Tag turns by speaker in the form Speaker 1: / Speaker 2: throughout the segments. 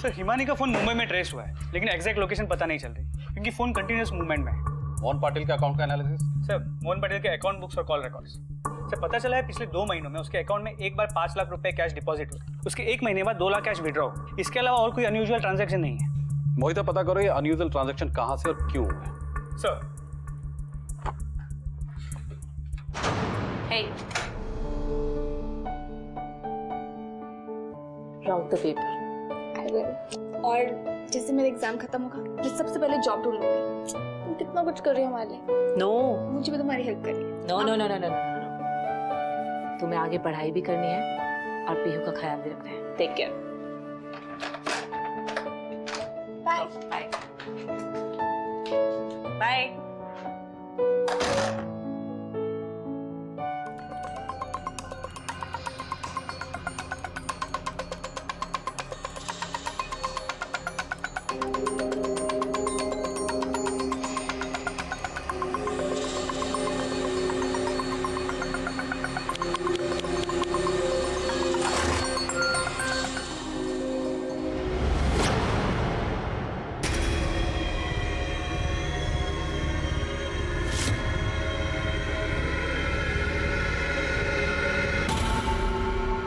Speaker 1: Sir Himani का phone Mumbai में trace हुआ है, लेकिन एग्जैक्ट लोकेशन पता नहीं चल रही क्योंकि फोन कंटिन्यूअस मूवमेंट में है।
Speaker 2: मोहन पाटिल के अकाउंट का एनालिसिस?
Speaker 1: सर मोहन पटेल के अकाउंट बुक्स और कॉल रिकॉर्ड्स सर पता चला है पिछले 2 महीनों में उसके अकाउंट में एक बार 5 लाख रुपए कैश डिपॉजिट हुए, उसके 1 महीने बाद 2 लाख कैश विड्रॉ। इसके अलावा और कोई अनयूजुअल ट्रांजैक्शन नहीं है।
Speaker 2: मोहित पता करो ये अनयूजुअल ट्रांजैक्शन कहां से और क्यों हुए।
Speaker 1: Sir
Speaker 3: Hey. Write the paper.
Speaker 4: I will. और जैसे मेरा एग्जाम खत्म होगा मैं सबसे पहले जॉब ढूंढूंगी। तुम कितना कुछ कर रही हो हमारे लिए।
Speaker 3: No.
Speaker 4: मुझे भी तुम्हारी हेल्प करनी है।
Speaker 3: No. तुम्हें आगे पढ़ाई भी करनी है और पीहू का ख्याल भी रखना है। Take care.
Speaker 4: Bye.
Speaker 3: Bye.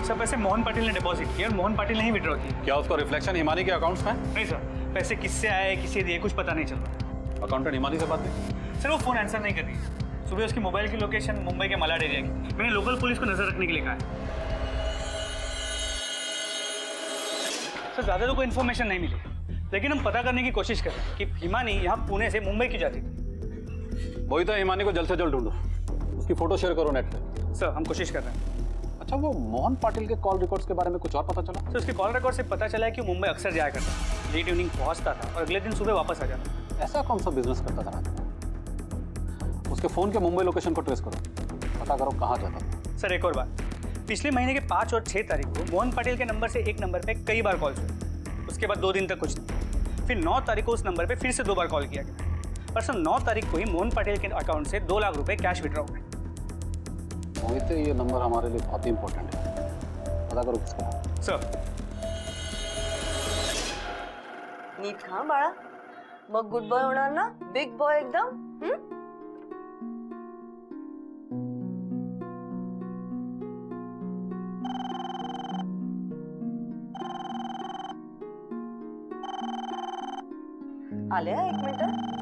Speaker 1: Sir पैसे मोहन पाटिल ने डिपॉजिट किए और मोहन पाटिल ने ही विड्रॉ किए।
Speaker 2: क्या उसका रिफ्लेक्शन हिमानी के अकाउंट्स में?
Speaker 1: नहीं सर, पैसे किससे आए किससे दिए कुछ पता नहीं चल रहा।
Speaker 2: अकाउंटेंट हिमानी से बात है?
Speaker 1: सर वो फोन आंसर नहीं कर रही है। सुबह उसकी मोबाइल की लोकेशन मुंबई के मलाड एरिया की, मैंने लोकल पुलिस को नजर रखने के लिए कहा है। सर ज्यादा तो कोई इन्फॉर्मेशन नहीं मिली, लेकिन हम पता करने की कोशिश कर रहे हैं कि हिमानी यहाँ पुणे से मुंबई की जाती थी।
Speaker 2: मोहित हिमानी को जल्द से जल्द ढूंढो, उसकी फोटो शेयर करो नेट पे।
Speaker 1: सर हम कोशिश कर रहे हैं।
Speaker 2: अच्छा वो मोहन पाटिल के कॉल रिकॉर्ड्स के बारे में कुछ और पता चला?
Speaker 1: सर उसके कॉल रिकॉर्ड से पता चला है कि वो मुंबई अक्सर जाया करता था, लेट इवनिंग पहुंचता था और अगले दिन सुबह वापस आ जाता।
Speaker 2: ऐसा कौन सा बिजनेस करता था? उसके फोन के मुंबई लोकेशन को ट्रेस करो, पता करो कहाँ जाता था।
Speaker 1: सर एक और बात, पिछले महीने के 5 और 6 तारीख को मोहन पाटिल के नंबर से एक नंबर पे कई बार कॉल्स हुए। उसके बाद 2 दिन तक कुछ नहीं, फिर 9 तारीख को उस नंबर पे फिर से 2 बार कॉल किया गया। पर सर 9 तारीख को ही मोहन पाटिल के अकाउंट से 2 लाख रुपए कैश विड्रॉ हुए।
Speaker 2: मोहित ये नंबर हमारे लिए बहुत ही इंपॉर्टेंट है, पता करो किसका।
Speaker 1: सर
Speaker 5: नीट खा बाळा, मग गुड बॉय होणार ना, बिग बॉय एकदम। आल्या 1 मिनिट।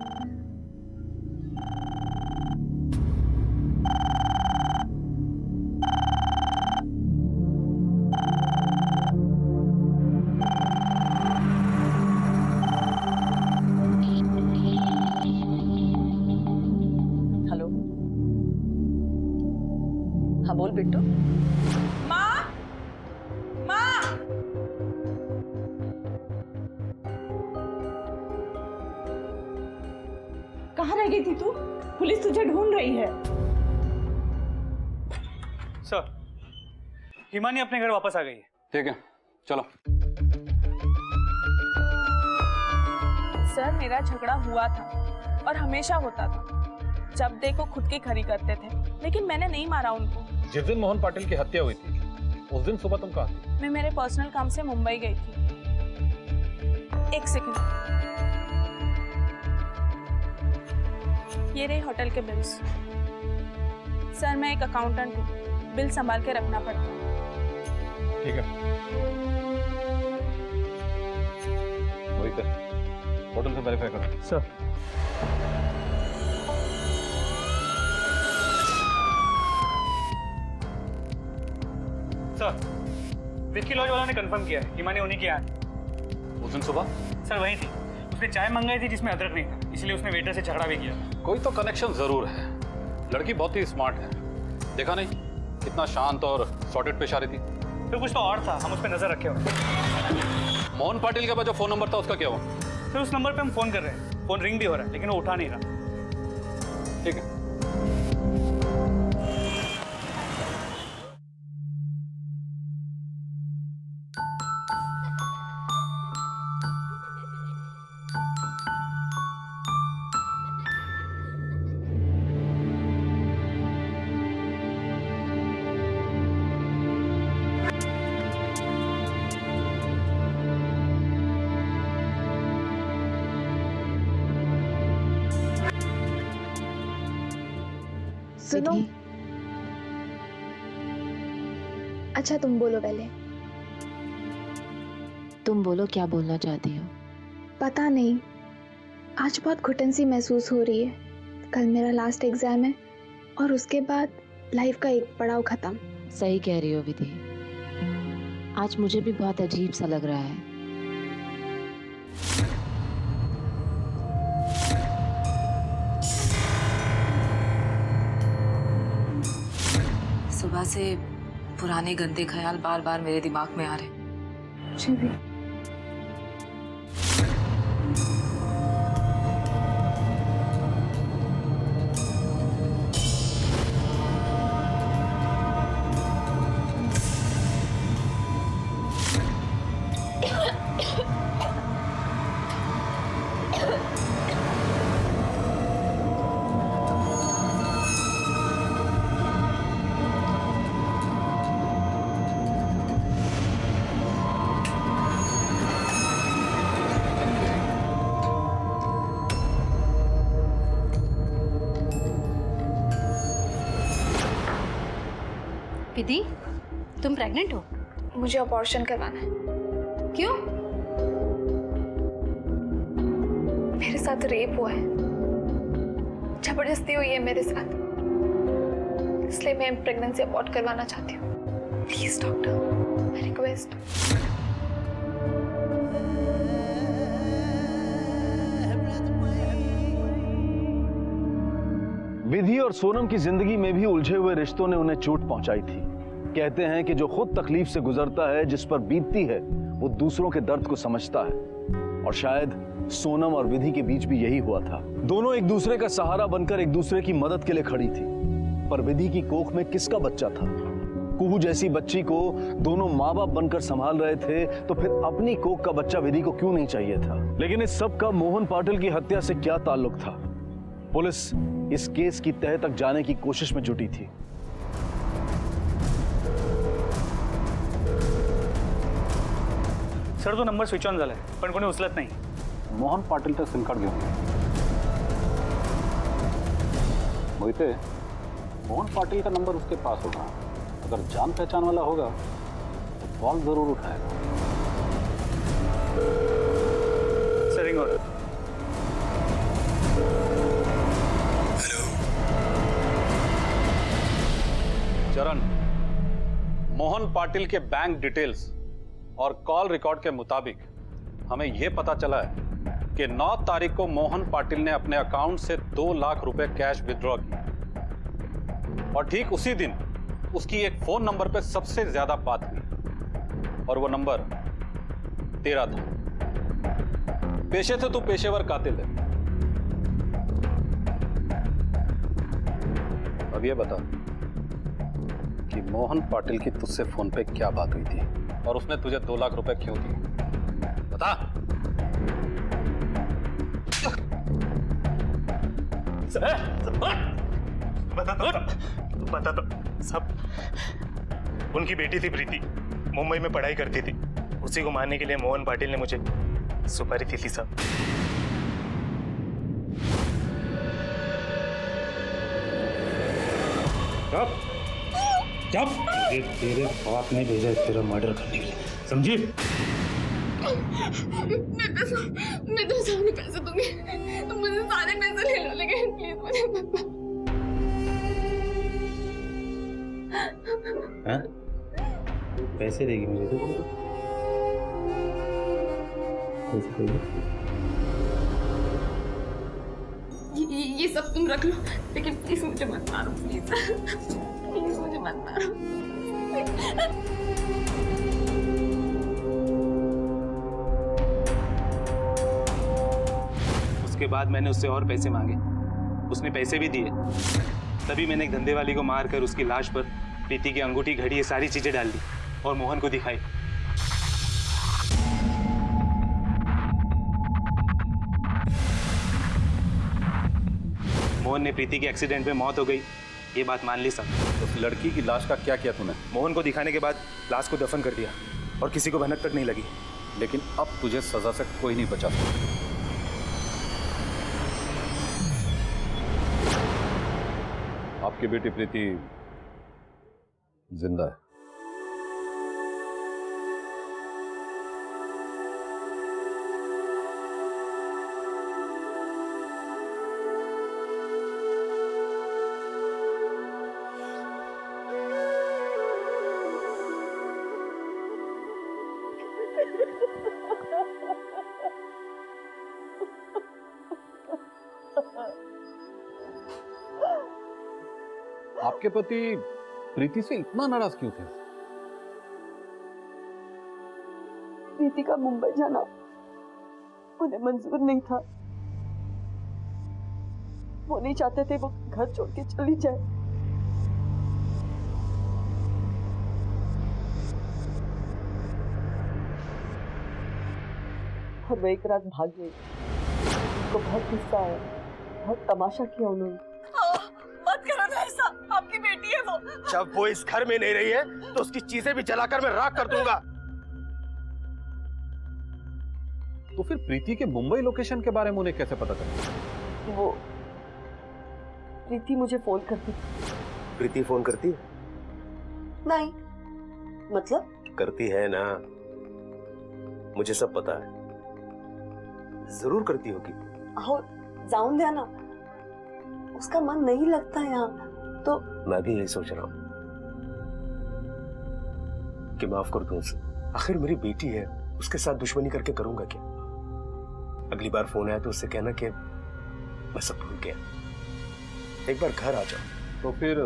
Speaker 5: हेलो, हाँ बोल बिट्टू।
Speaker 4: माँ, माँ, कहाँ रह गई थी तू? पुलिस तुझे ढूंढ रही है।
Speaker 1: सर हिमानी अपने घर वापस आ गई है।
Speaker 2: ठीक है चलो।
Speaker 6: सर मेरा झगड़ा हुआ था और हमेशा होता था, जब देखो खुद की खरी करते थे, लेकिन मैंने नहीं मारा उनको।
Speaker 2: जिस दिन मोहन पाटिल की हत्या हुई थी उस दिन सुबह तुम कहाँ थी?
Speaker 6: मैं मेरे पर्सनल काम से मुंबई गई थी। 1 सेकंड, ये रहे होटल के बिल्स। सर मैं एक अकाउंटेंट हूँ, बिल संभाल के रखना पड़ता है।
Speaker 2: ठीक है मोहित होटल से वेरीफाई करो।
Speaker 1: सर सर विक्की लॉज वाला ने कंफर्म किया है हिमानी उन्हीं के यहाँ।
Speaker 2: उस दिन सुबह?
Speaker 1: सर वही थी, उसने चाय मंगाई थी जिसमें अदरक नहीं था, इसलिए उसने वेटर से झगड़ा भी किया।
Speaker 2: कोई तो कनेक्शन जरूर है। लड़की बहुत ही स्मार्ट है, देखा नहीं कितना शांत और सॉर्टेड पेश आ रही थी।
Speaker 1: तो कुछ तो और था, हम उस पर नजर रखे हुए।
Speaker 2: मोहन पाटिल के पास जो फोन नंबर था उसका क्या हुआ?
Speaker 1: फिर उस नंबर पे हम फोन कर रहे हैं, फोन रिंग भी हो रहा है लेकिन वो उठा नहीं रहा।
Speaker 2: ठीक है
Speaker 4: सुनो।
Speaker 3: विधि,
Speaker 4: अच्छा तुम बोलो पहले।
Speaker 3: तुम बोलो क्या बोलना चाहती हो।
Speaker 4: पता नहीं, आज बहुत घुटन सी महसूस हो रही है। कल मेरा लास्ट एग्जाम है और उसके बाद लाइफ का एक पड़ाव खत्म।
Speaker 3: सही कह रही हो विधि, आज मुझे भी बहुत अजीब सा लग रहा है। सुबह से पुराने गंदे ख्याल बार बार मेरे दिमाग में आ रहे।
Speaker 4: मुझे भी।
Speaker 7: विधि, तुम प्रेग्नेंट हो?
Speaker 4: मुझे अबॉर्शन करवाना है।
Speaker 7: क्यों?
Speaker 4: मेरे साथ रेप हुआ है, जबरदस्ती हुई है मेरे साथ, इसलिए मैं प्रेगनेंसी अबॉर्ट करवाना चाहती हूँ। Please doctor, request.
Speaker 8: विधि और सोनम की जिंदगी में भी उलझे हुए रिश्तों ने उन्हें चोट पहुंचाई थी। कहते हैं कि जो खुद तकलीफ से गुजरता है, जिस पर बीतती है, वो दूसरों के दर्द को समझता है। और शायद सोनम और विधि के बीच भी यही हुआ था। दोनों एक दूसरे का सहारा बनकर एक दूसरे की मदद के लिए खड़ी थी। पर विधि की कोख में किसका बच्चा था? कुहू जैसी बच्ची को दोनों माँ बाप बनकर संभाल रहे थे, तो फिर अपनी कोख का बच्चा विधि को क्यों नहीं चाहिए था? लेकिन इस सब का मोहन पाटिल की हत्या से क्या ताल्लुक था? पुलिस इस केस की तह तक जाने की कोशिश में जुटी थी।
Speaker 1: सर तो नंबर स्विच ऑन झालाय, पण कोणी उचलत नाही.
Speaker 2: मोहन पाटिलचा सिम कार्ड घेऊन मोहिते, मोहन पाटिल का नंबर उसके पास होगा. अगर जान पहचान वाला होगा तो कॉल जरूर उठाएगा.
Speaker 1: Sir ring order.
Speaker 2: चरण, मोहन पाटिल के बैंक डिटेल्स और कॉल रिकॉर्ड के मुताबिक हमें यह पता चला है कि 9 तारीख को मोहन पाटिल ने अपने अकाउंट से 2 लाख रुपए कैश विथड्रॉ किए और ठीक उसी दिन उसकी एक फोन नंबर पे सबसे ज्यादा बात हुई और वो नंबर तेरा था. पेशे से तू पेशेवर कातिल है. अब ये बता कि मोहन पाटिल की तुझसे फोन पे क्या बात हुई थी और उसने तुझे 2 लाख रुपए क्यों दिए? बता.
Speaker 9: बता तो सब. उनकी बेटी थी प्रीति, मुंबई में पढ़ाई करती थी. उसी को मारने के लिए मोहन पाटिल ने मुझे सुपारी दी थी साहब.
Speaker 1: जब तेरे बाप ने भेजा है तेरा मर्डर करने के लिए, समझी?
Speaker 4: मैं तो सारे पैसे दूंगी, तुम मुझे सारे पैसे ले लो, लेकिन प्लीज मुझे मत मारो.
Speaker 9: हाँ? पैसे देगी मुझे तो?
Speaker 4: ये सब तुम रख लो, लेकिन प्लीज मुझे मत मारो, प्लीज प्लीज मुझे मत मारो.
Speaker 9: उसके बाद मैंने उससे और पैसे मांगे, उसने पैसे भी दिए. तभी मैंने एक धंधे वाली को मारकर उसकी लाश पर प्रीति की अंगूठी, घड़ी, ये सारी चीजें डाल दी और मोहन को दिखाई. मोहन ने प्रीति के एक्सीडेंट में मौत हो गई, ये बात मान ली सब.
Speaker 2: उस लड़की की लाश का क्या किया तूने?
Speaker 9: मोहन को दिखाने के बाद लाश को दफन कर दिया और किसी को भनक तक नहीं लगी.
Speaker 2: लेकिन अब तुझे सजा से कोई नहीं बचा सकता. आपके आपकी बेटी प्रीति जिंदा है। आपके पति प्रीति से इतना नाराज क्यों थे?
Speaker 5: प्रीति का मुंबई जाना उन्हें मंजूर नहीं था। वो नहीं चाहते थे वो घर छोड़ के चली जाए। और वो एक रात भाग गई। उनको बहुत गुस्सा आया, बहुत तमाशा किया उन्होंने। मत करो ना ऐसा, आपकी बेटी है वो।
Speaker 10: जब वो इस घर में नहीं रही है तो उसकी चीजें भी जलाकर मैं राख कर दूंगा।
Speaker 2: तो फिर प्रीति के मुंबई लोकेशन के बारे में उन्हें कैसे पता चला?
Speaker 5: वो प्रीति मुझे फोन करती।
Speaker 10: प्रीति फोन करती है?
Speaker 5: नहीं, मतलब
Speaker 10: करती है ना, मुझे सब पता है। जरूर करती होगी।
Speaker 5: आओ जाऊं द्या ना, उसका मन नहीं लगता यहाँ तो।
Speaker 10: मैं भी यही सोच रहा हूँ कि माफ कर दूं उसे। आखिर मेरी बेटी है, उसके साथ दुश्मनी करके करूंगा क्या? अगली बार फोन आया तो उससे कहना कि मैं सब भूल गया, एक बार घर आ जाओ।
Speaker 2: तो फिर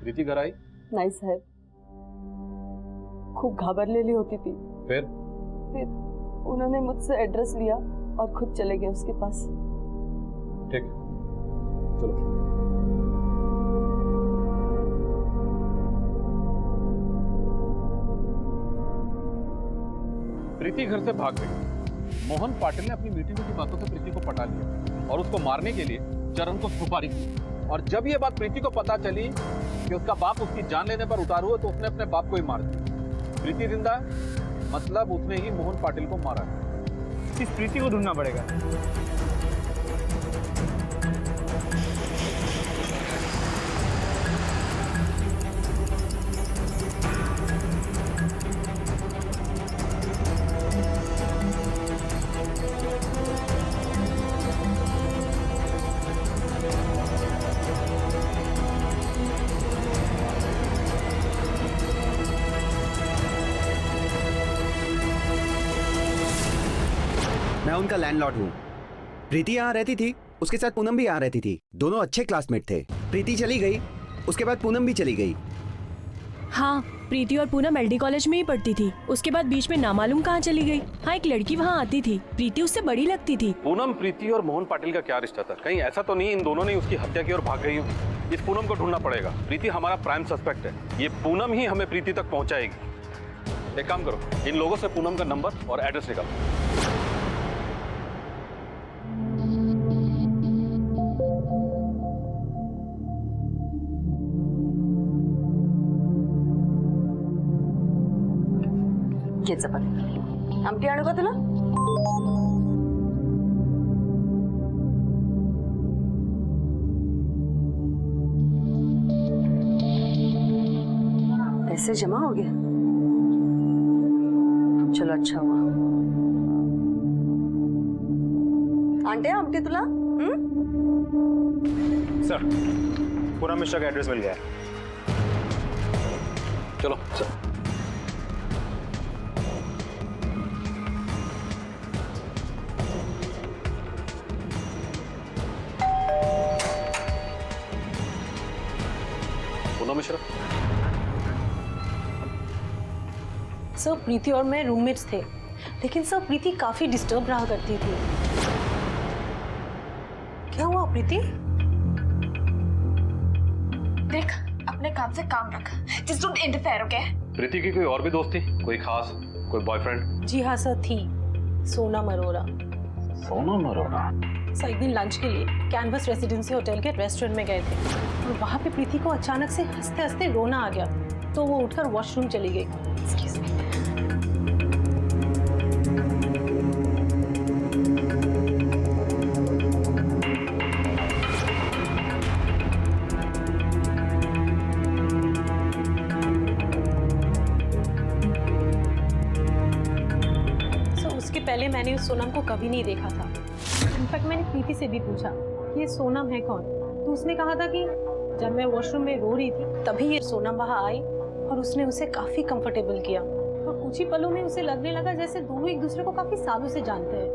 Speaker 2: प्रीति घर आई?
Speaker 5: नहीं साहब, खूब घाबरलेली होती थी।
Speaker 2: फिर
Speaker 5: उन्होंने मुझसे एड्रेस लिया और खुद चले गए उसके पास।
Speaker 2: ठीक, चलो। प्रीति घर से भाग गई। मोहन पाटिल ने अपनी मीठी मीठी बातों से प्रीति को पटा लिया और उसको मारने के लिए चरण को सुपारी दी। और जब ये बात प्रीति को पता चली कि उसका बाप उसकी जान लेने पर उतारू है, तो उसने अपने बाप को ही मार दिया। प्रीति जिंदा है, मतलब उसने ही मोहन पाटिल को मारा है।
Speaker 1: इस प्रीति को ढूंढना पड़ेगा।
Speaker 11: मैं उनका लैंडलॉर्ड हूँ। प्रीति यहाँ रहती थी, उसके साथ पूनम भी यहाँ रहती थी। दोनों अच्छे क्लासमेट थे। प्रीति चली गई, उसके बाद पूनम भी चली गई।
Speaker 12: हाँ, प्रीति और पूनम एलडी कॉलेज में ही पढ़ती थी। उसके बाद बीच में नामालूम कहाँ चली गई। हाँ, एक लड़की वहाँ आती थी, प्रीति उससे बड़ी लगती थी।
Speaker 2: पूनम, प्रीति और मोहन पाटिल का क्या रिश्ता था? कहीं ऐसा तो नहीं इन दोनों ने उसकी हत्या की और भाग गई हो? इस पूनम को ढूंढना पड़ेगा। प्रीति हमारा प्राइम सस्पेक्ट है। ये पूनम ही हमें प्रीति तक पहुंचाएगी। एक काम करो, इन लोगों से पूनम का नंबर और एड्रेस निकालो।
Speaker 5: आमटी आणू का तुला? पैसे जमा हो गए? चलो अच्छा हुआ। आंटे आमटी तुला?
Speaker 9: सर, पूनम मिश्रा का एड्रेस मिल गया है।
Speaker 2: चलो सर। मिश्रा,
Speaker 7: सर प्रीति और मैं रूममेट्स थे, लेकिन सर प्रीति काफी डिस्टर्ब रहा करती थी। क्या हुआ प्रीति?
Speaker 6: देख, अपने काम से काम रख। Just don't interfere, okay?
Speaker 2: प्रीति की कोई और भी दोस्त थी? कोई खास, कोई बॉयफ्रेंड?
Speaker 7: जी हाँ सर, थी सोनम अरोरा।
Speaker 2: सोनम अरोरा?
Speaker 7: सर एक दिन लंच के लिए कैनवस रेसिडेंसी होटल के रेस्टोरेंट में गए थे और वहाँ पे प्रीति को अचानक से हंसते हंसते रोना आ गया, तो वो उठकर वॉशरूम चली गई। Excuse me. पहले मैंने उस सोनम को कभी नहीं देखा था। इनफैक्ट मैंने प्रीति से भी पूछा कि ये सोनम है कौन, तो उसने कहा था कि जब मैं वॉशरूम में रो रही थी तभी ये सोनम वहाँ आई और उसने उसे काफी कंफर्टेबल किया और कुछ ही पलों में उसे लगने लगा जैसे दोनों एक दूसरे को काफी सालों से जानते हैं।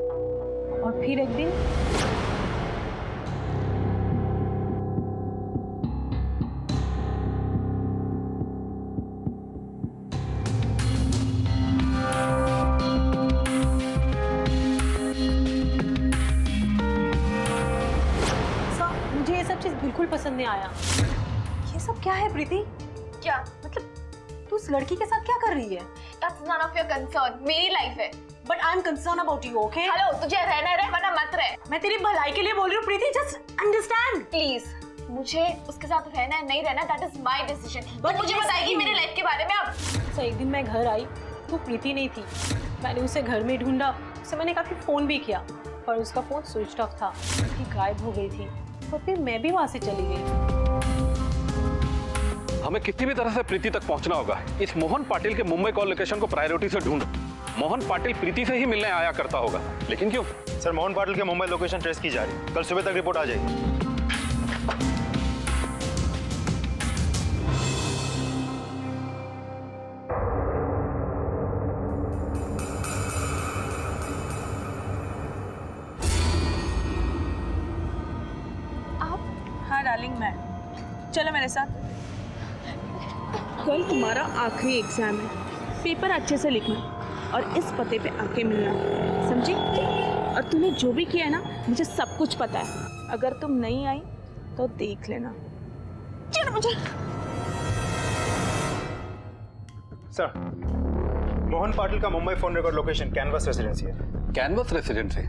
Speaker 7: और फिर एक दिन मुझे ये सब चीज बिल्कुल पसंद नहीं आया। ये सब क्या है प्रीति?
Speaker 4: क्या
Speaker 7: मतलब तू उस लड़की के साथ क्या कर रही है?
Speaker 4: That's none of your concern. मेरी लाइफ है।
Speaker 7: But I'm concerned about you, okay?
Speaker 4: Hello, तुझे रहना है वरना मत रह।
Speaker 7: मैं तेरी भलाई के लिए बोल रही हूँ प्रीति, just understand.
Speaker 4: प्लीज, मुझे उसके साथ रहना है नहीं रहना, that is my decision. तो मुझे बताएगी मेरी लाइफ के बारे में अब।
Speaker 7: तो एक दिन मैं घर आई तो प्रीति नहीं थी। मैंने उसे घर में ढूंढा, उसे मैंने काफी फोन भी किया पर उसका फोन स्विच ऑफ था, उसकी गायब हो गई थी। तो फिर मैं भी वहां से चली गई।
Speaker 2: हमें किसी भी तरह से प्रीति तक पहुंचना होगा। इस मोहन पाटिल के मुंबई कॉल लोकेशन को प्रायोरिटी से ढूंढो। मोहन पाटिल प्रीति से ही मिलने आया करता होगा, लेकिन क्यों?
Speaker 13: सर, मोहन पाटिल के मुंबई लोकेशन ट्रेस की जा रही है। कल सुबह तक रिपोर्ट आ जाएगी।
Speaker 6: हाँ डार्लिंग, मैं चलो मेरे साथ। कल तुम्हारा आखिरी एग्जाम है, पेपर अच्छे से लिखना और इस पते पे आके मिलना, समझी? और तूने जो भी किया है ना, मुझे सब कुछ पता है। अगर तुम नहीं आई तो देख लेना। चलो मुझे।
Speaker 13: सर, मोहन पाटिल का Mumbai phone record location canvas residency है।
Speaker 2: Canvas residency?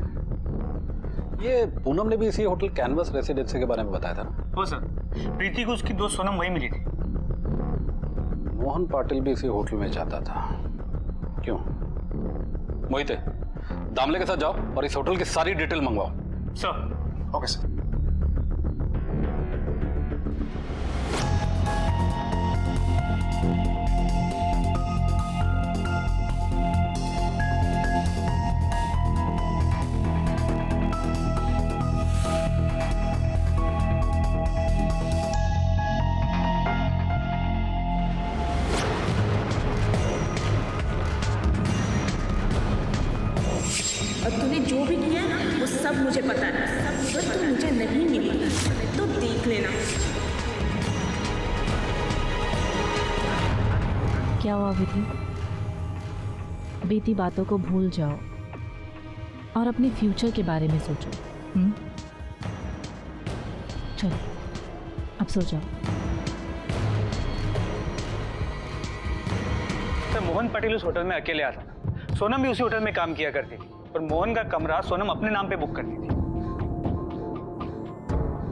Speaker 2: ये पूनम ने भी इसी होटल कैनवस रेसिडेंसी के बारे में बताया था ना?
Speaker 1: हो सर, प्रीति को उसकी दोस्त सोनम वहीं मिली थी।
Speaker 2: मोहन पाटिल भी इसी होटल में जाता था, क्यों? मोहिते, दामले के साथ जाओ और इस होटल की सारी डिटेल मंगवाओ।
Speaker 1: सर।
Speaker 13: Okay sir.
Speaker 6: और तूने जो भी किया है ना, वो सब मुझे पता है। अगर तू मुझे नहीं मिली तो देख लेना।
Speaker 12: क्या हुआ विधि? बीती बातों को भूल जाओ और अपने फ्यूचर के बारे में सोचो। चलो अब सो जाओ।
Speaker 1: सर, मोहन पाटिल उस होटल में अकेले आता था। सोनम भी उसी होटल में काम किया करती थी और मोहन का कमरा सोनम अपने नाम पे बुक करती थी।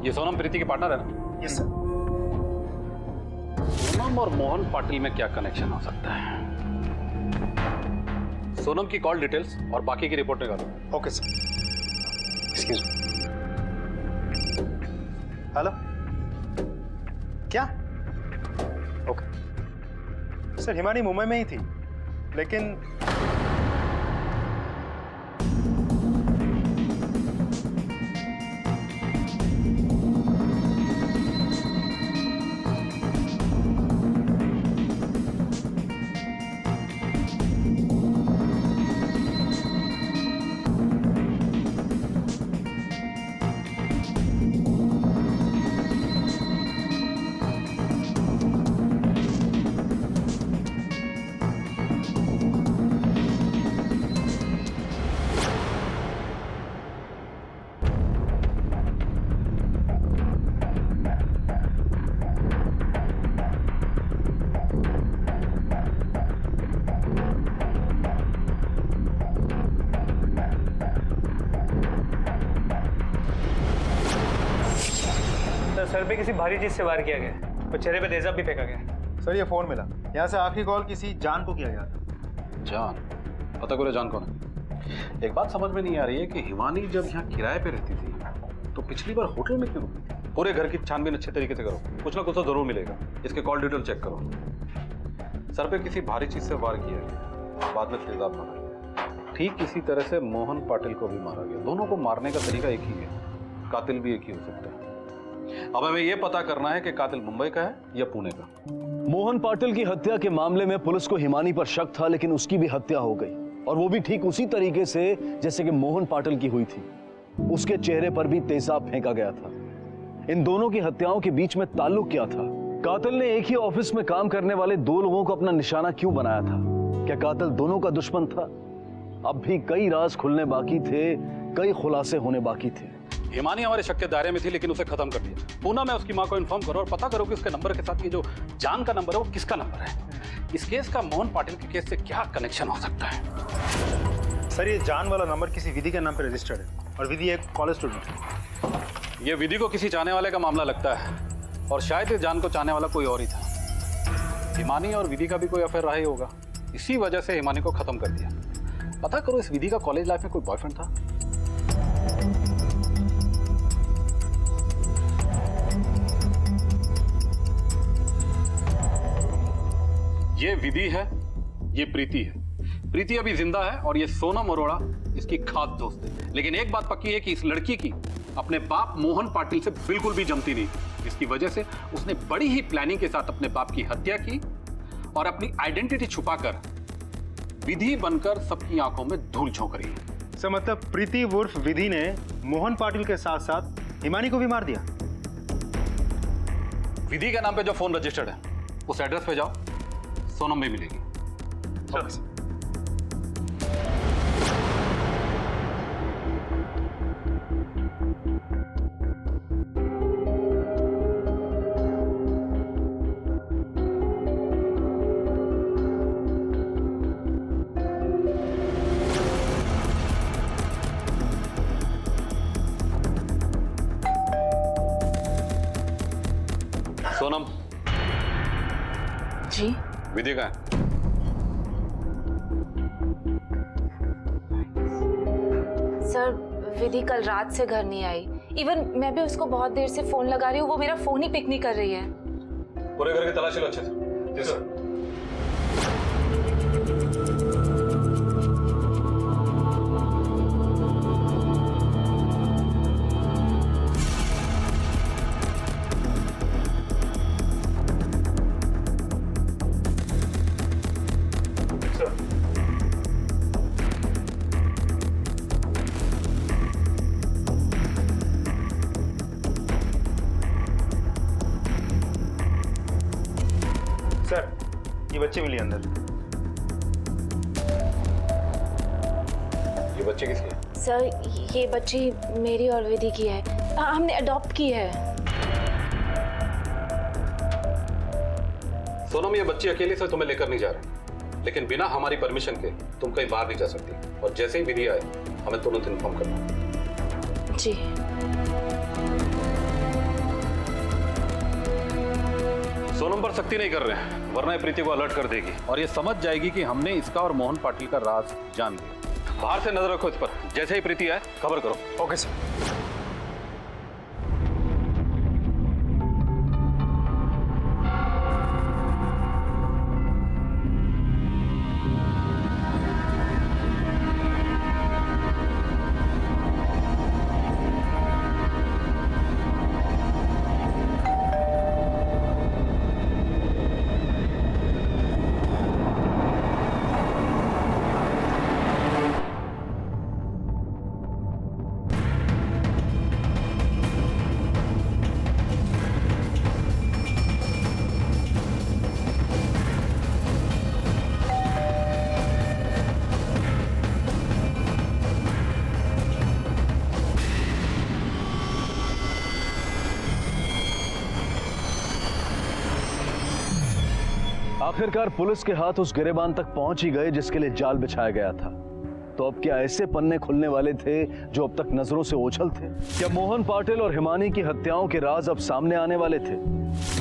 Speaker 2: ये सोनम प्रीति की पार्टनर है ना?
Speaker 13: Yes sir.
Speaker 2: सोनम और मोहन पाटिल में क्या कनेक्शन हो सकता है? सोनम की कॉल डिटेल्स और बाकी की रिपोर्ट निकालो।
Speaker 13: Okay sir. Excuse me. Hello, क्या? ओके सर, हिमानी मुंबई में ही थी, लेकिन
Speaker 1: सर पे किसी भारी चीज से वार किया गया और चेहरे पे तेजाब भी फेंका गया।
Speaker 13: सर, ये फोन मिला, यहाँ से आखिरी कॉल किसी जान को किया गया था।
Speaker 2: जान? पता करो जान कौन है। एक बात समझ में नहीं आ रही है कि हिमानी जब यहाँ किराए पे रहती थी तो पिछली बार होटल में क्यों रुकी थी? पूरे घर की छानबीन अच्छे तरीके से करो, कुछ ना कुछ तो जरूर मिलेगा। इसके कॉल डिटेल चेक करो। सर पे किसी भारी चीज से वार किया गया, बाद में तेजाब मारा। ठीक इसी तरह से मोहन पाटिल को भी मारा गया। दोनों को मारने का तरीका एक ही है, कातिल भी एक ही हो सकता है। अब हमें यह पता करना है कि कातिल मुंबई का है या पुणे का।
Speaker 8: मोहन पाटिल की हत्या के मामले में पुलिस को हिमानी पर शक था, लेकिन उसकी भी हत्या हो गई, और वो भी ठीक उसी तरीके से जैसे कि मोहन पाटिल की हुई थी। उसके चेहरे पर भी तेजाब फेंका गया था। इन दोनों की हत्याओं के बीच में ताल्लुक क्या था? कातिल ने एक ही ऑफिस में काम करने वाले दो लोगों को अपना निशाना क्यों बनाया था? क्या कातिल दोनों का दुश्मन था? अब भी कई राज खुलने बाकी थे, कई खुलासे होने बाकी थे।
Speaker 2: हिमानी हमारे शक के दायरे में थी, लेकिन उसे खत्म कर दिया। पूनम, मैं उसकी मां को इन्फॉर्म करो और पता करो कि उसके नंबर के साथ ये जो जान का नंबर है वो किसका नंबर है। इस केस का मोहन पाटिल के केस से क्या कनेक्शन हो सकता है?
Speaker 13: सर, ये जान वाला नंबर किसी विधि के नाम पे रजिस्टर्ड है, और विधि एक कॉलेज स्टूडेंट है।
Speaker 2: ये विधि को किसी चाहने वाले का मामला लगता है, और शायद इस जान को चाहने वाला कोई और ही था। हिमानी और विधि का भी कोई अफेयर रहा ही होगा, इसी वजह से हिमानी को खत्म कर दिया। पता करो इस विधि का कॉलेज लाइफ में कोई बॉयफ्रेंड था? ये विधि है, ये प्रीति है। प्रीति अभी जिंदा है और ये सोनम अरोड़ा इसकी खास दोस्त है। लेकिन एक बात पक्की है कि इस लड़की की अपने बाप मोहन पाटिल से बिल्कुल भी जमती नहीं। इसकी वजह से उसने बड़ी ही प्लानिंग के साथ अपने बाप की हत्या की और अपनी आइडेंटिटी छुपाकर विधि बनकर सबकी आंखों में धूल झोंक रही है।
Speaker 13: सर, मतलब प्रीति उर्फ विधि ने मोहन पाटिल के साथ साथ हिमानी को भी मार दिया?
Speaker 2: विधि के नाम पे जो फोन रजिस्टर्ड है उस एड्रेस पे जाओ, सोनम भी मिलेगी।
Speaker 13: चलो।
Speaker 2: सोनम
Speaker 3: जी
Speaker 2: विधि का है?
Speaker 3: सर, विधि कल रात से घर नहीं आई। इवन मैं भी उसको बहुत देर से फोन लगा रही हूँ, वो मेरा फोन ही पिक नहीं कर रही है।
Speaker 2: पूरे घर की तलाशी लो अच्छे से। जी सर।
Speaker 13: सर, ये बच्चे मिली अंदर।
Speaker 2: ये बच्चे किसकी है?
Speaker 3: सर, ये बच्ची मेरी और विधि की है। हमने अडॉप्ट की है।
Speaker 2: सोनम, ये बच्ची अकेले से तुम्हें लेकर नहीं जा रहे, लेकिन बिना हमारी परमिशन के तुम कहीं बाहर नहीं जा सकती। और जैसे ही विधि आए हमें तुरंत इन्फॉर्म करना।
Speaker 3: जी।
Speaker 2: सोनम पर सख्ती नहीं कर रहे हैं, वरना ये प्रीति को अलर्ट कर देगी और ये समझ जाएगी कि हमने इसका और मोहन पाटिल का राज जान लिया। बाहर से नजर रखो इस पर, जैसे ही प्रीति आए खबर करो।
Speaker 13: Okay sir.
Speaker 8: आखिरकार पुलिस के हाथ उस गिरेबान तक पहुंच ही गए जिसके लिए जाल बिछाया गया था। तो अब क्या ऐसे पन्ने खुलने वाले थे जो अब तक नजरों से ओझल थे? क्या मोहन पाटिल और हिमानी की हत्याओं के राज अब सामने आने वाले थे?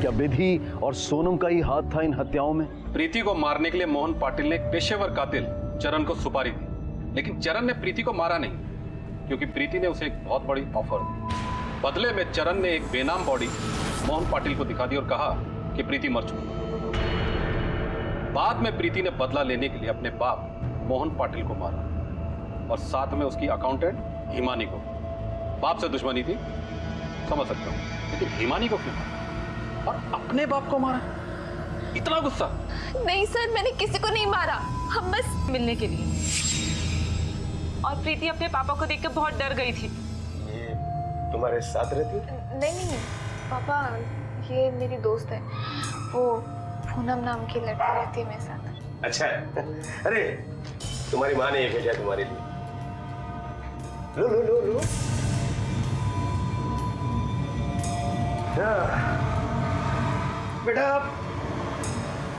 Speaker 8: क्या विधि और सोनम का ही हाथ था इन हत्याओं में?
Speaker 2: प्रीति को मारने के लिए मोहन पाटिल ने एक पेशेवर कातिल चरण को सुपारी दी, लेकिन चरण ने प्रीति को मारा नहीं, क्योंकि प्रीति ने उसे एक बहुत बड़ी ऑफर दी। बदले में चरण ने एक बेनाम बॉडी मोहन पाटिल को दिखा दी और कहा कि प्रीति मर चुकी। बाद में प्रीति ने बदला लेने के लिए अपने बाप मोहन पाटिल को मारा और साथ में उसकी अकाउंटेंट हिमानी को। बाप से दुश्मनी थी, समझ सकता हूँ, लेकिन हिमानी को क्यों मारा और अपने बाप को मारा? इतना गुस्सा?
Speaker 3: नहीं सर, मैंने किसी को नहीं मारा, हम बस मिलने के लिए। और प्रीति अपने पापा को देखकर बहुत डर गई थी।
Speaker 10: ये तुम्हारे साथ रहती है?
Speaker 4: नहीं पापा, ये मेरी दोस्त है, वो पूनम नाम की लड़की रहती है मेरे साथ।
Speaker 10: अच्छा है। अरे तुम्हारी माँ ने ये भेजा तुम्हारे लिए। लो लो लो लो। बेटा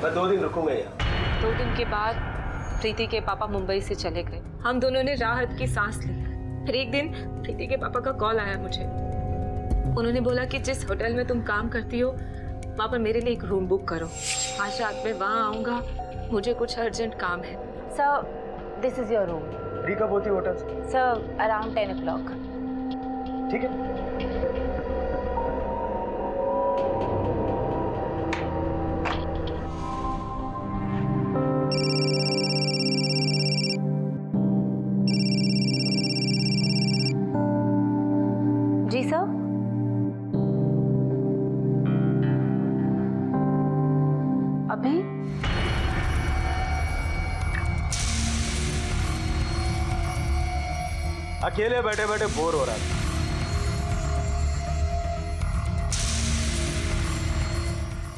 Speaker 10: मैं 2 दिन रुकूंगा यहाँ।
Speaker 3: 2 दिन के बाद प्रीति के पापा मुंबई से चले गए। हम दोनों ने राहत की सांस ली। फिर एक दिन प्रीति के पापा का कॉल आया मुझे। उन्होंने बोला कि जिस होटल में तुम काम करती हो वहाँ पर मेरे लिए एक रूम बुक करो। आज रात में वहाँ आऊँगा, मुझे कुछ अर्जेंट काम है। Sir, this is your room.
Speaker 10: Free कब होती होटल?
Speaker 3: Sir, around 10 o'clock।
Speaker 10: ठीक है।
Speaker 3: जी सर। अभी
Speaker 13: अकेले बैठे बैठे बोर हो रहा था।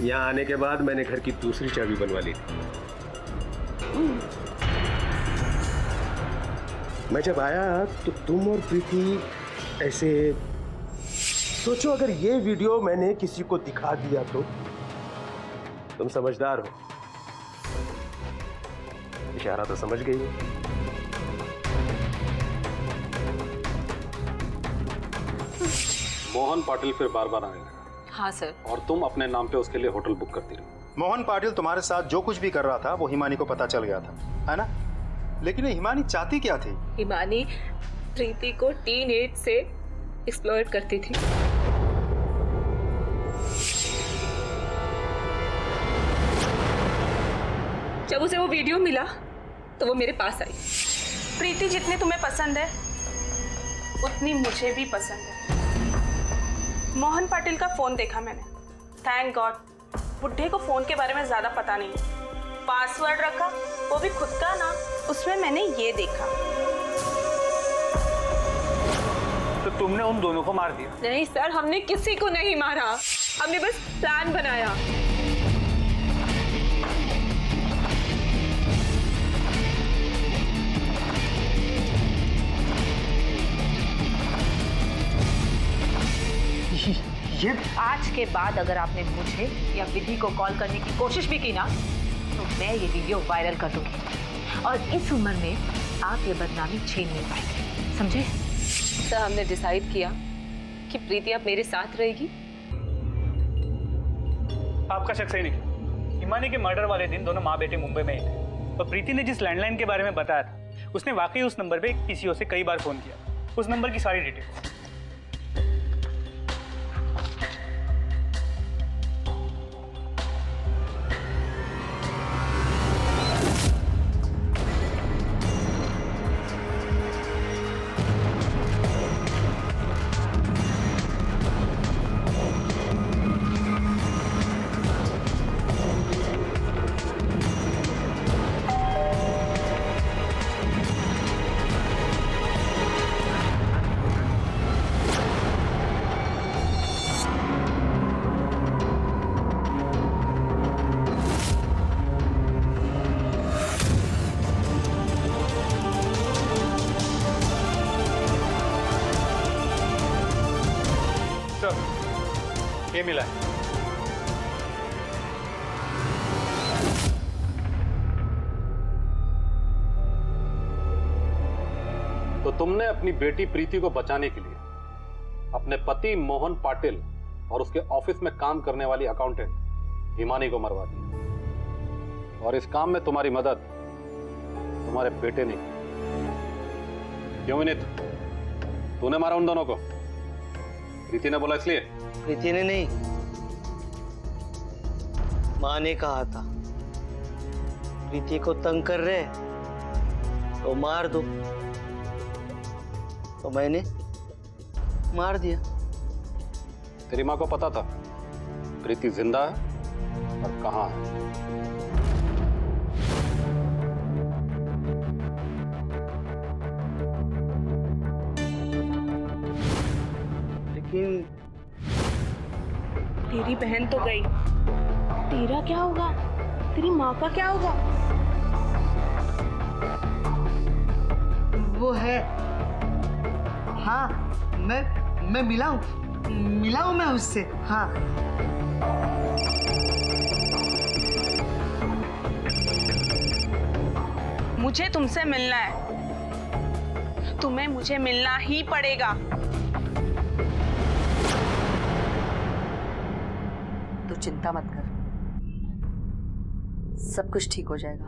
Speaker 10: यहाँ आने के बाद मैंने घर की दूसरी चाबी बनवा ली थी। मैं जब आया तो तुम और प्रीति ऐसे, सोचो अगर ये वीडियो मैंने किसी को दिखा दिया तो? तुम समझदार हो, इशारा तो समझ गई हो।
Speaker 2: मोहन पाटिल फिर बार बार आएगा।
Speaker 3: हाँ सर।
Speaker 2: और तुम अपने नाम पे उसके लिए होटल बुक करती रहो।
Speaker 13: मोहन पाटिल तुम्हारे साथ जो कुछ भी कर रहा था वो हिमानी को पता चल गया था, है ना? लेकिन ये हिमानी चाहती क्या थी?
Speaker 3: हिमानी प्रीति को टीनएज से एक्सप्लॉइट करती थी। जब उसे वो वीडियो मिला तो वो मेरे पास आई।
Speaker 6: प्रीति जितनी तुम्हें पसंद है उतनी मुझे भी पसंद है। मोहन पाटिल का फोन देखा मैंने। थैंक गॉड बुड्ढे को फोन के बारे में ज्यादा पता नहीं। पासवर्ड रखा, वो भी खुद का ना। उसमें मैंने ये देखा।
Speaker 1: तो तुमने उन दोनों को मार दिया?
Speaker 3: नहीं सर, हमने किसी को नहीं मारा, हमने बस प्लान बनाया।
Speaker 10: ये
Speaker 3: आज के बाद अगर आपने मुझे या विधि को कॉल करने की कोशिश भी की ना तो मैं ये वीडियो वायरल कर दूंगी और इस उम्र में आप ये बदनामी छीन नहीं पाएंगे, समझे? सर, हमने डिसाइड किया कि प्रीति अब मेरे साथ रहेगी।
Speaker 1: आपका शक सही निकला। हिमानी के मर्डर वाले दिन दोनों माँ बेटे मुंबई में ही थे और प्रीति ने जिस लैंडलाइन के बारे में बताया था उसने वाकई उस नंबर पे पीसीओ से कई बार फोन किया। उस नंबर की सारी डिटेल्स। ये मिला है।
Speaker 2: तो तुमने अपनी बेटी प्रीति को बचाने के लिए अपने पति मोहन पाटिल और उसके ऑफिस में काम करने वाली अकाउंटेंट हिमानी को मरवा दिया। और इस काम में तुम्हारी मदद तुम्हारे बेटे ने की। क्यों विनीत, तूने मारा उन दोनों को? प्रीति ने बोला इसलिए?
Speaker 14: प्रीति ने नहीं, माँ ने कहा था प्रीति को तंग कर रहे तो मार दो, तो मैंने मार दिया।
Speaker 2: तेरी माँ को पता था प्रीति जिंदा है और कहाँ है।
Speaker 14: लेकिन
Speaker 6: तेरी बहन तो गई, तेरा क्या होगा? तेरी माँ का क्या होगा?
Speaker 14: वो है, हाँ मैं मिला हूँ मैं उससे, हाँ।
Speaker 6: मुझे तुमसे मिलना है, तुम्हें मुझे मिलना ही पड़ेगा।
Speaker 5: तू चिंता मत कर, सब कुछ ठीक हो जाएगा।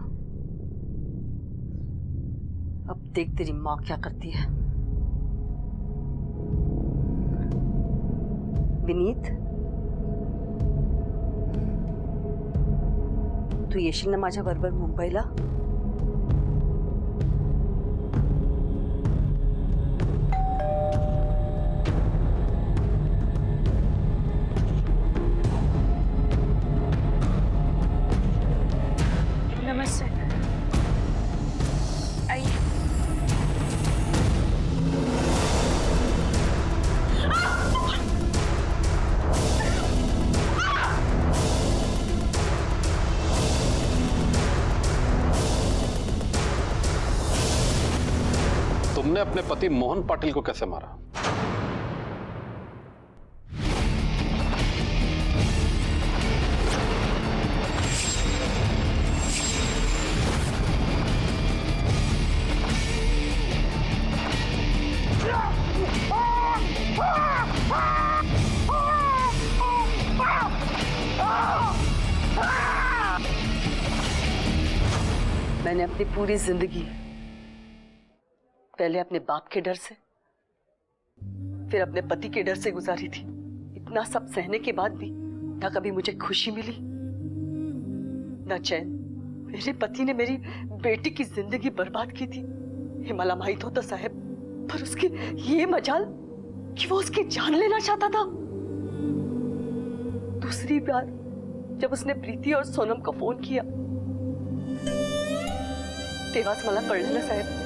Speaker 5: अब देख तेरी माँ क्या करती है। विनीत, तू येशील ना माझ्या बरोबर मुंबईला?
Speaker 6: नमस्ते, आइए।
Speaker 2: तुमने अपने पति मोहन पाटिल को कैसे मारा?
Speaker 5: मैंने अपनी पूरी जिंदगी पहले अपने बाप के डर से, फिर अपने पति के डर से गुजारी थी। इतना सब सहने के बाद भी ना कभी मुझे खुशी मिली, ना चैन। मेरे पति ने मेरी बेटी की जिंदगी बर्बाद की थी। हिमालय माहित होता साहब, पर उसके ये मजाल कि वो उसकी जान लेना चाहता था। दूसरी बार जब उसने प्रीति और सोनम को फोन किया, तेवास मला कळलं ना साहब,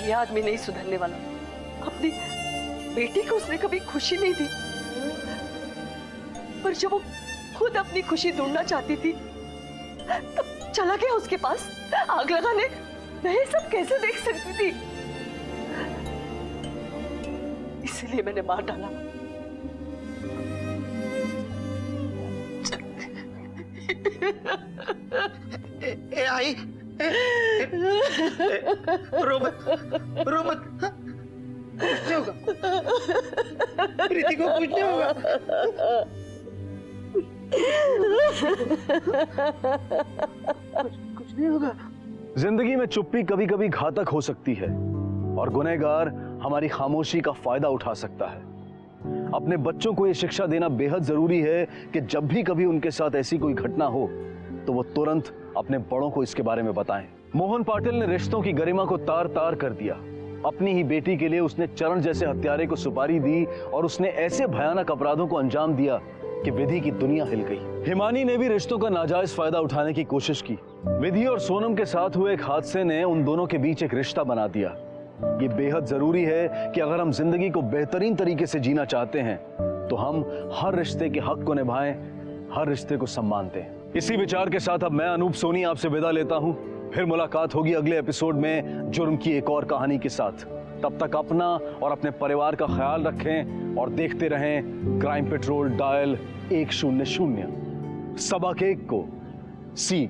Speaker 5: ये आदमी नहीं सुधरने वाला। अपनी बेटी को उसने कभी खुशी नहीं दी, पर जब वो खुद अपनी खुशी ढूंढना चाहती थी तब चला गया उसके पास आग लगाने। मैं ये सब कैसे देख सकती थी? इसीलिए मैंने मार डाला।
Speaker 14: आई रो मत, कुछ नहीं होगा, प्रीति को कुछ नहीं होगा। कुछ नहीं होगा।
Speaker 8: जिंदगी में चुप्पी कभी कभी घातक हो सकती है और गुनहगार हमारी खामोशी का फायदा उठा सकता है। अपने बच्चों को यह शिक्षा देना बेहद जरूरी है कि जब भी कभी उनके साथ ऐसी कोई घटना हो तो वो तुरंत अपने बड़ों को इसके बारे में बताएं। मोहन पाटिल ने रिश्तों की गरिमा को तार तार कर दिया। अपनी ही बेटी के लिए उसने चरण जैसे हत्यारे को सुपारी दी और उसने ऐसे भयानक अपराधों को अंजाम दिया कि विधि की दुनिया हिल गई। हिमानी ने भी रिश्तों का नाजायज फायदा उठाने की कोशिश की। विधि और सोनम के साथ हुए एक हादसे ने उन दोनों के बीच एक रिश्ता बना दिया। ये बेहद जरूरी है कि अगर हम जिंदगी को बेहतरीन तरीके से जीना चाहते हैं तो हम हर रिश्ते के हक को निभाएं, हर रिश्ते को सम्मान दें। इसी विचार के साथ अब मैं अनूप सोनी आपसे विदा लेता हूं। फिर मुलाकात होगी अगले एपिसोड में जुर्म की एक और कहानी के साथ। तब तक अपना और अपने परिवार का ख्याल रखें और देखते रहें क्राइम पेट्रोल डायल 100। सबक 1 को सी